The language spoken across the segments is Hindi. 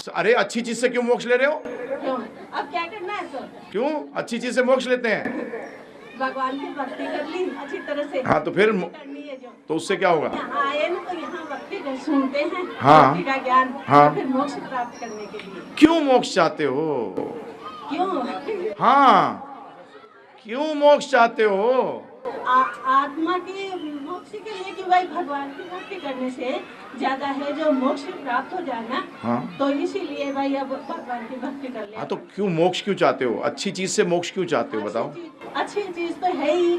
अरे अच्छी चीज से क्यों मोक्ष ले रहे हो? क्यों? अब क्या करना है तो? क्यों अच्छी चीज से मोक्ष लेते हैं? भगवान की भक्ति कर ली अच्छी तरह से। हाँ तो फिर करनी है जो। तो उससे क्या होगा? यहाँ आए ना तो यहाँ भक्ति का सुनते हैं। हाँ। भक्ति का ज्ञान। हाँ। फिर मोक्ष प्राप्त करने के लिए। क्यों मोक्ष चाहते हो? क्यों? हाँ क्यों मोक्ष चाहते हो? आत्मा की मोक्ष के लिए कि भाई भगवान की भक्ति करने से ज्यादा है जो मोक्ष प्राप्त हो जाना। हाँ तो इसीलिए भाई अब भगवान की भक्ति कर ले। हाँ तो क्यों मोक्ष क्यों चाहते हो? अच्छी चीज से मोक्ष क्यों चाहते हो बताओ? अच्छी चीज तो है ही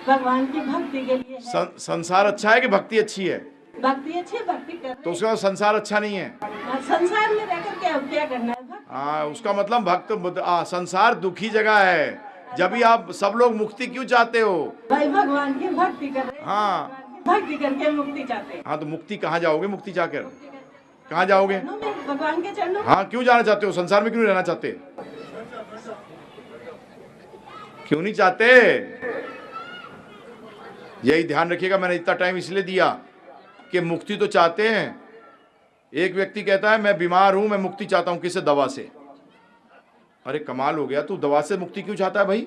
भगवान की भक्ति के लिए है। संसार अच्छा है कि भक्ति अच्छी है? भक्ति अच्छी है, भक्ति कर तो उसका संसार अच्छा नहीं है? संसार में रहकर क्या करना है? हाँ उसका मतलब संसार दुखी जगह है। जब भी आप सब लोग मुक्ति क्यों चाहते हो? भाई भगवान की भक्ति कर रहे हैं। हाँ भक्ति करके मुक्ति चाहते हैं। हाँ तो मुक्ति कहाँ जाओगे? मुक्ति चाहकर कहाँ जाओगे? भगवान के चरणों। हाँ क्यों जाना चाहते हो? संसार में क्यों रहना चाहते? क्यों नहीं चाहते? यही ध्यान रखिएगा। मैंने इतना टाइम इसलिए दिया कि मुक्ति तो चाहते हैं। एक व्यक्ति कहता है मैं बीमार हूं, मैं मुक्ति चाहता हूं। किससे? दवा से। अरे कमाल हो गया, तू दवा से मुक्ति क्यों चाहता है भाई?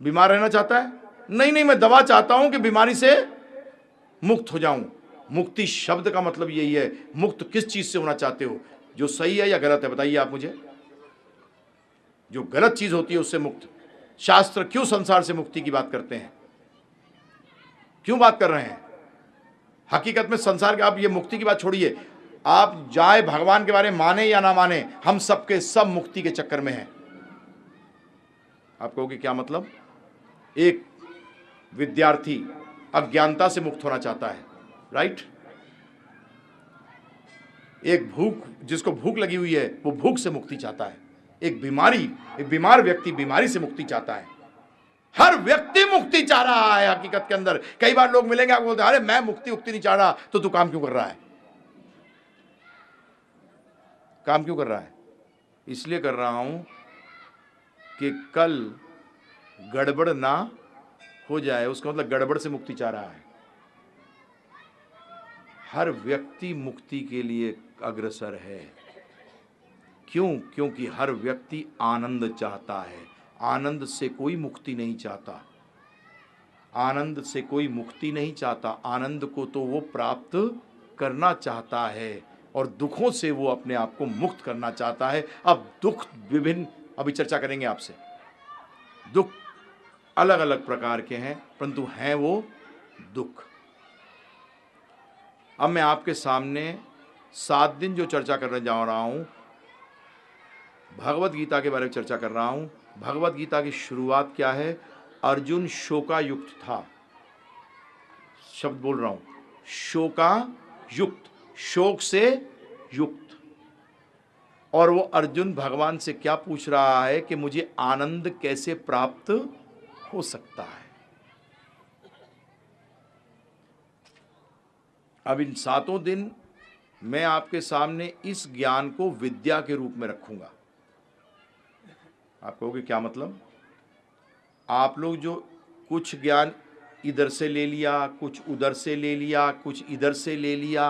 बीमार रहना चाहता है? नहीं नहीं, मैं दवा चाहता हूं कि बीमारी से मुक्त हो जाऊं। मुक्ति शब्द का मतलब यही है। मुक्त किस चीज से होना चाहते हो? जो सही है या गलत है बताइए आप मुझे। जो गलत चीज होती है उससे मुक्त। शास्त्र क्यों संसार से मुक्ति की बात करते हैं? क्यों बात कर रहे हैं? हकीकत में संसार के, आप ये मुक्ति की बात छोड़िए, आप जाए भगवान के बारे में माने या ना माने, हम सबके सब मुक्ति के चक्कर में हैं। आप कहोगे क्या मतलब? एक विद्यार्थी अज्ञानता से मुक्त होना चाहता है, राइट? एक जिसको भूख लगी हुई है वो भूख से मुक्ति चाहता है। एक बीमार व्यक्ति बीमारी से मुक्ति चाहता है। हर व्यक्ति मुक्ति चाह रहा है हकीकत के अंदर। कई बार लोग मिलेंगे आपको बोलते हैं अरे मैं मुक्ति नहीं चाह रहा। तो तू काम क्यों कर रहा है? काम क्यों कर रहा है? इसलिए कर रहा हूं कि कल गड़बड़ ना हो जाए। उसका मतलब गड़बड़ से मुक्ति चाह रहा है। हर व्यक्ति मुक्ति के लिए अग्रसर है। क्यों? क्योंकि हर व्यक्ति आनंद चाहता है। आनंद से कोई मुक्ति नहीं चाहता। आनंद से कोई मुक्ति नहीं चाहता। आनंद को तो वो प्राप्त करना चाहता है और दुखों से वो अपने आप को मुक्त करना चाहता है। अब दुख विभिन्न, अभी चर्चा करेंगे आपसे। दुख अलग अलग प्रकार के हैं, परंतु हैं वो दुख। अब मैं आपके सामने 7 दिन जो चर्चा करने जा रहा हूं, भगवत गीता के बारे में चर्चा कर रहा हूं। भगवत गीता की शुरुआत क्या है? अर्जुन शोकायुक्त था। शब्द बोल रहा हूं, शोकायुक्त, शोक से युक्त। और वो अर्जुन भगवान से क्या पूछ रहा है कि मुझे आनंद कैसे प्राप्त हो सकता है। अब इन 7 दिन मैं आपके सामने इस ज्ञान को विद्या के रूप में रखूंगा। आप कहोगे क्या मतलब? आप लोग जो कुछ ज्ञान इधर से ले लिया, कुछ उधर से ले लिया, कुछ इधर से ले लिया,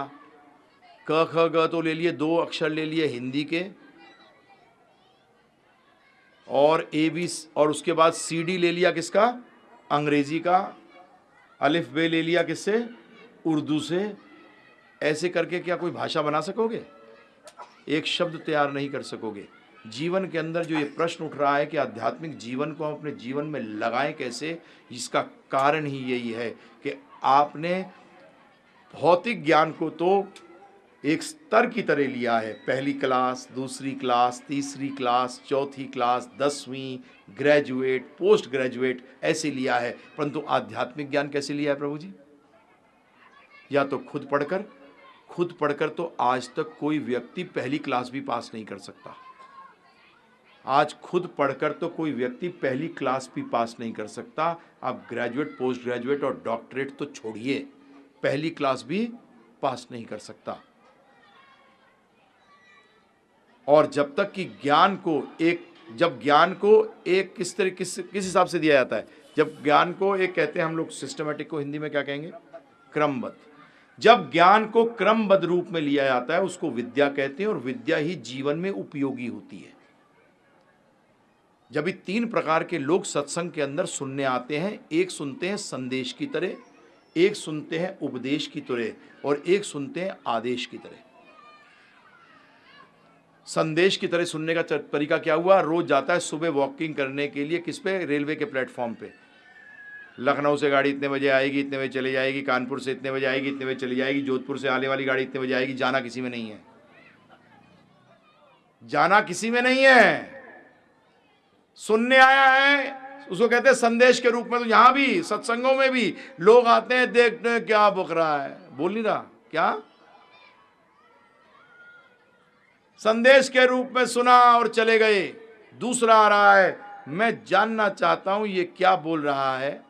क ख ग तो ले लिए, 2 अक्षर ले लिए हिंदी के, और ए बी, और उसके बाद सी डी ले लिया किसका? अंग्रेजी का। अलिफ बे ले लिया किससे? उर्दू से। ऐसे करके क्या कोई भाषा बना सकोगे? एक शब्द तैयार नहीं कर सकोगे। जीवन के अंदर जो ये प्रश्न उठ रहा है कि आध्यात्मिक जीवन को हम अपने जीवन में लगाएं कैसे, इसका कारण ही यही है कि आपने भौतिक ज्ञान को तो एक स्तर की तरह लिया है। पहली क्लास, दूसरी क्लास, तीसरी क्लास, चौथी क्लास, 10वीं, ग्रेजुएट, पोस्ट ग्रेजुएट, ऐसे लिया है। परंतु आध्यात्मिक ज्ञान कैसे लिया है प्रभु जी? या तो खुद पढ़कर तो आज तक कोई व्यक्ति पहली क्लास भी पास नहीं कर सकता। आज खुद पढ़कर तो कोई व्यक्ति पहली क्लास भी पास नहीं कर सकता। आप ग्रेजुएट, पोस्ट ग्रेजुएट और डॉक्टरेट तो छोड़िए, पहली क्लास भी पास नहीं कर सकता। और जब तक कि ज्ञान को एक किस हिसाब से दिया जाता है? जब ज्ञान को एक कहते हैं हम लोग सिस्टमेटिक को हिंदी में क्या कहेंगे? क्रमबद्ध। जब ज्ञान को क्रमबद्ध रूप में लिया जाता है उसको विद्या कहते हैं, और विद्या ही जीवन में उपयोगी होती है। जब ये 3 प्रकार के लोग सत्संग के अंदर सुनने आते हैं, एक सुनते हैं संदेश की तरह, एक सुनते हैं उपदेश की तरह, और एक सुनते हैं आदेश की तरह। संदेश की तरह सुनने का तरीका क्या हुआ? रोज जाता है सुबह वॉकिंग करने के लिए, किस पे? रेलवे के प्लेटफॉर्म पे। लखनऊ से गाड़ी इतने बजे आएगी, इतने बजे चली जाएगी, कानपुर से इतने बजे आएगी, इतने बजे चली जाएगी, जोधपुर से आने वाली गाड़ी इतने बजे आएगी। जाना किसी में नहीं है, जाना किसी में नहीं है, सुनने आया है, उसको कहते हैं संदेश के रूप में। तो यहां भी सत्संगों में भी लोग आते हैं, देखते हैं क्या बक रहा है, बोल नहीं रहा क्या, संदेश के रूप में सुना और चले गए। दूसरा आ रहा है, मैं जानना चाहता हूं ये क्या बोल रहा है,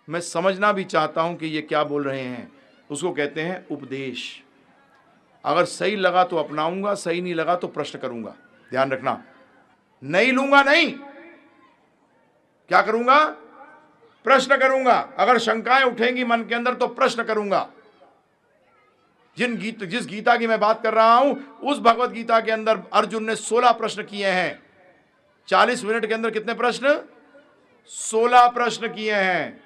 मैं समझना भी चाहता हूं कि ये क्या बोल रहे हैं, उसको कहते हैं उपदेश। अगर सही लगा तो अपनाऊंगा, सही नहीं लगा तो प्रश्न करूंगा। ध्यान रखना, नहीं लूंगा नहीं, क्या करूंगा? प्रश्न करूंगा। अगर शंकाएं उठेंगी मन के अंदर तो प्रश्न करूंगा। जिस गीता की मैं बात कर रहा हूं, उस भगवत गीता के अंदर अर्जुन ने 16 प्रश्न किए हैं। 40 मिनट के अंदर कितने प्रश्न? 16 प्रश्न किए हैं।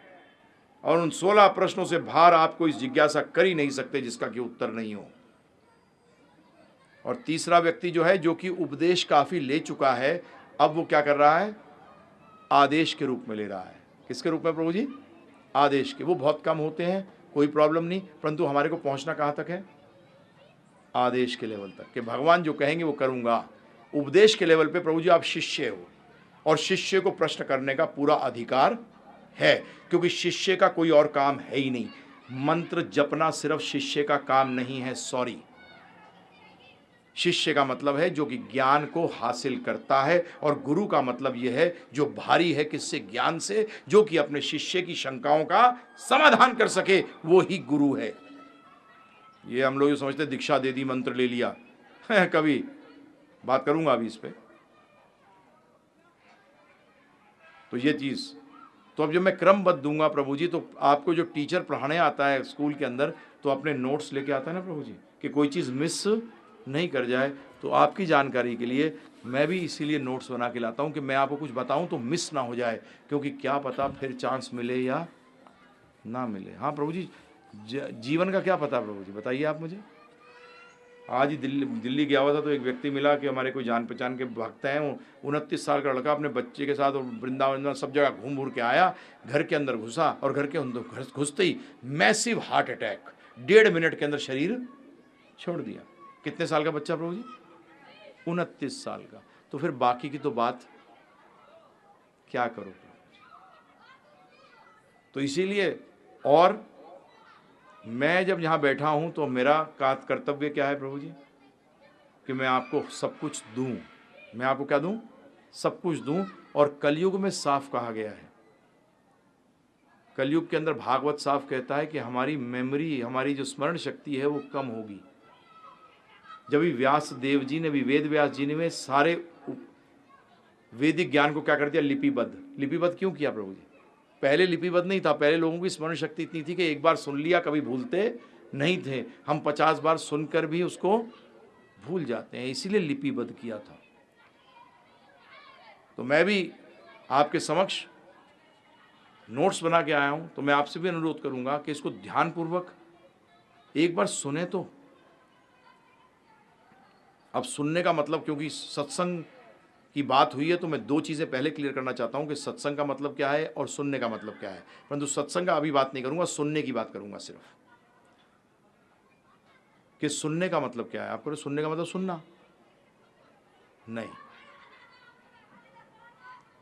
और उन 16 प्रश्नों से बाहर आप कोई जिज्ञासा कर ही नहीं सकते जिसका कि उत्तर नहीं हो। और तीसरा व्यक्ति जो है, जो कि उपदेश काफी ले चुका है, अब वो क्या कर रहा है? आदेश के रूप में ले रहा है। किसके रूप में प्रभु जी? आदेश के। वो बहुत कम होते हैं, कोई प्रॉब्लम नहीं, परंतु हमारे को पहुंचना कहां तक है? आदेश के लेवल तक, कि भगवान जो कहेंगे वो करूंगा। उपदेश के लेवल पे प्रभु जी आप शिष्य हो, और शिष्य को प्रश्न करने का पूरा अधिकार है, क्योंकि शिष्य का कोई और काम है ही नहीं। मंत्र जपना सिर्फ शिष्य का काम नहीं है, सॉरी। शिष्य का मतलब है जो कि ज्ञान को हासिल करता है, और गुरु का मतलब यह है जो भारी है किससे? ज्ञान से, जो कि अपने शिष्य की शंकाओं का समाधान कर सके, वो ही गुरु है। ये हम लोग जो समझते दीक्षा दे दी, मंत्र ले लिया, कभी बात करूंगा अभी इस पे। तो ये चीज, तो अब जब मैं क्रमबद्ध दूंगा प्रभु जी, तो आपको जो टीचर पढ़ाने आता है स्कूल के अंदर, तो अपने नोट्स लेके आता है ना प्रभु जी, कि कोई चीज़ मिस नहीं कर जाए। तो आपकी जानकारी के लिए मैं भी इसीलिए नोट्स बना के लाता हूँ कि मैं आपको कुछ बताऊँ तो मिस ना हो जाए, क्योंकि क्या पता फिर चांस मिले या ना मिले। हाँ प्रभु जी, जीवन का क्या पता प्रभु जी, बताइए आप मुझे। आज ही दिल्ली गया हुआ था, तो एक व्यक्ति मिला कि हमारे कोई जान पहचान के भक्त हैं। वो 29 साल का लड़का अपने बच्चे के साथ वृंदावन सब जगह घूम घूर के आया, घर के अंदर घुसा, और घर के अंदर घुसते ही मैसिव हार्ट अटैक, 1.5 मिनट के अंदर शरीर छोड़ दिया। कितने साल का बच्चा प्रभु जी? 29 साल का। तो फिर बाकी की तो बात क्या करो। तो इसीलिए, और मैं जब यहाँ बैठा हूँ तो मेरा कर्तव्य क्या है प्रभु जी? कि मैं आपको सब कुछ दूँ। मैं आपको क्या दूँ? सब कुछ दूँ। और कलयुग में साफ कहा गया है, कलयुग के अंदर भागवत साफ कहता है कि हमारी मेमोरी, हमारी जो स्मरण शक्ति है वो कम होगी। जब भी व्यास देव जी ने भी, वेद व्यास जी ने सारे वैदिक ज्ञान को क्या कर दिया? लिपिबद्ध। लिपिबद्ध क्यों किया प्रभु जी? पहले लिपिबद्ध नहीं था, पहले लोगों की स्मरण शक्ति इतनी थी कि एक बार सुन लिया कभी भूलते नहीं थे। हम 50 बार सुनकर भी उसको भूल जाते हैं, इसीलिए लिपिबद्ध किया था। तो मैं भी आपके समक्ष नोट्स बना के आया हूं, तो मैं आपसे भी अनुरोध करूंगा कि इसको ध्यानपूर्वक एक बार सुने। तो अब सुनने का मतलब, क्योंकि सत्संग की बात हुई है, तो मैं 2 चीज़ें पहले क्लियर करना चाहता हूं कि सत्संग का मतलब क्या है और सुनने का मतलब क्या है। परंतु सत्संग का अभी बात नहीं करूंगा, सुनने की बात करूंगा सिर्फ, कि सुनने का मतलब क्या है। आपको सुनने का मतलब सुनना नहीं,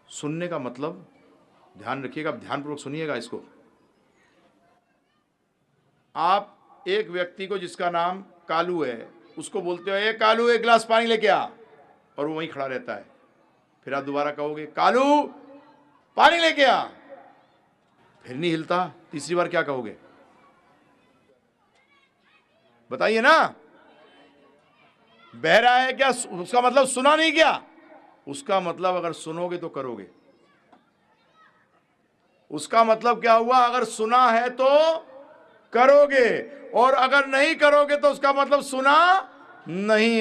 सुनने का मतलब, ध्यान रखिएगा, ध्यानपूर्वक सुनिएगा इसको। आप एक व्यक्ति को जिसका नाम कालू है, उसको बोलते हो, ए कालू 1 गिलास पानी लेके आ, और वो वहीं खड़ा रहता है। फिर आप दोबारा कहोगे, कालू पानी लेके आ, फिर नहीं हिलता। तीसरी बार क्या कहोगे? बताइए ना। बहरा है क्या? उसका मतलब सुना नहीं क्या? उसका मतलब अगर सुनोगे तो करोगे। उसका मतलब क्या हुआ? अगर सुना है तो करोगे, और अगर नहीं करोगे तो उसका मतलब सुना नहीं